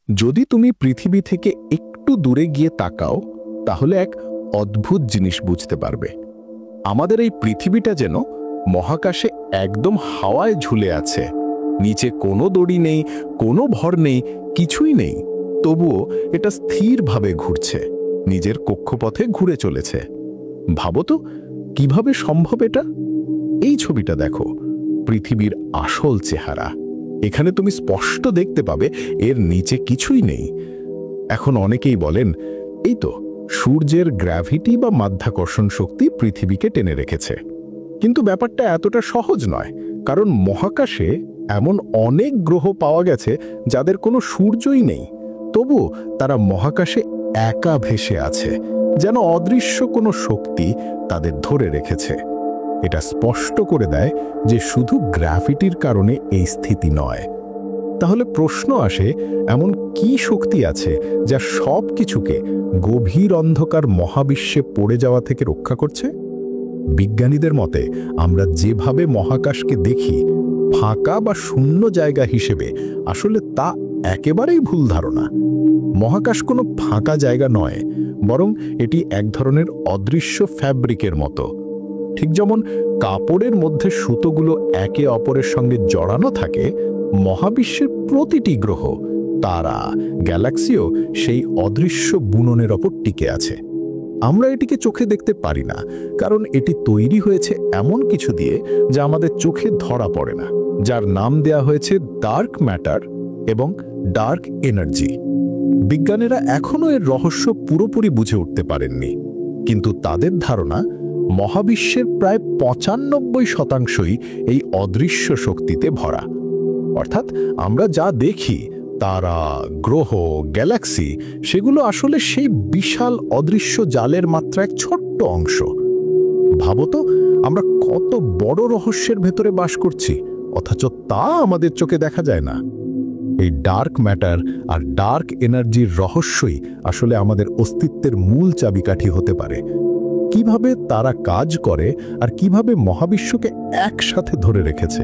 যদি তুমি পৃথিবী থেকে একটু দূরে গিয়ে তাকাও তাহলে এক অদ্ভুত জিনিস বুঝতে পারবে। আমাদের এই পৃথিবীটা যেন মহাকাশে একদম হাওয়ায় ঝুলে আছে। নিচে কোনো দড়ি নেই, কোনো ভর নেই, কিছুই নেই। তবুও এটা স্থিরভাবে ঘুরছে, নিজের কক্ষপথে ঘুরে চলেছে। ভাবো তো কিভাবে সম্ভব এটা? এই ছবিটা দেখো, পৃথিবীর আসল চেহারা। এখানে তুমি স্পষ্ট দেখতে পাবে এর নিচে কিছুই নেই। এখন অনেকেই বলেন, এই তো সূর্যের গ্র্যাভিটি বা মাধ্যাকর্ষণ শক্তি পৃথিবীকে টেনে রেখেছে। কিন্তু ব্যাপারটা এতটা সহজ নয়, কারণ মহাকাশে এমন অনেক গ্রহ পাওয়া গেছে যাদের কোনো সূর্যই নেই, তবুও তারা মহাকাশে একা ভেসে আছে, যেন অদৃশ্য কোনো শক্তি তাদের ধরে রেখেছে। এটা স্পষ্ট করে দেয় যে শুধু গ্র্যাভিটির কারণে এই স্থিতি নয়। তাহলে প্রশ্ন আসে, এমন কি শক্তি আছে যা সব কিছুকে গভীর অন্ধকার মহাবিশ্বে পড়ে যাওয়া থেকে রক্ষা করছে? বিজ্ঞানীদের মতে আমরা যেভাবে মহাকাশকে দেখি ফাঁকা বা শূন্য জায়গা হিসেবে, আসলে তা একেবারেই ভুল ধারণা। মহাকাশ কোনো ফাঁকা জায়গা নয়, বরং এটি এক ধরনের অদৃশ্য ফ্যাব্রিকের মতো। ঠিক যেমন কাপড়ের মধ্যে সুতোগুলো একে অপরের সঙ্গে জড়ানো থাকে, মহাবিশ্বের প্রতিটি গ্রহ, তারা, গ্যালাক্সিও সেই অদৃশ্য বুননের ওপর টিকে আছে। আমরা এটিকে চোখে দেখতে পারি না, কারণ এটি তৈরি হয়েছে এমন কিছু দিয়ে যা আমাদের চোখে ধরা পড়ে না, যার নাম দেয়া হয়েছে ডার্ক ম্যাটার এবং ডার্ক এনার্জি। বিজ্ঞানীরা এখনও এর রহস্য পুরোপুরি বুঝে উঠতে পারেননি, কিন্তু তাদের ধারণা মহাবিশ্বের প্রায় ৯৫% এই অদৃশ্য শক্তিতে ভরা। অর্থাৎ আমরা যা দেখি, তারা, গ্রহ, গ্যালাক্সি, সেগুলো আসলে সেই বিশাল অদৃশ্য জালের মাত্র এক ছোট্ট অংশ। ভাবো তো, আমরা কত বড় রহস্যের ভেতরে বাস করছি, অথচ তা আমাদের চোখে দেখা যায় না। এই ডার্ক ম্যাটার আর ডার্ক এনার্জির রহস্যই আসলে আমাদের অস্তিত্বের মূল চাবিকাঠি হতে পারে। কিভাবে তারা কাজ করে আর কিভাবে মহাবিশ্বকে একসাথে ধরে রেখেছে,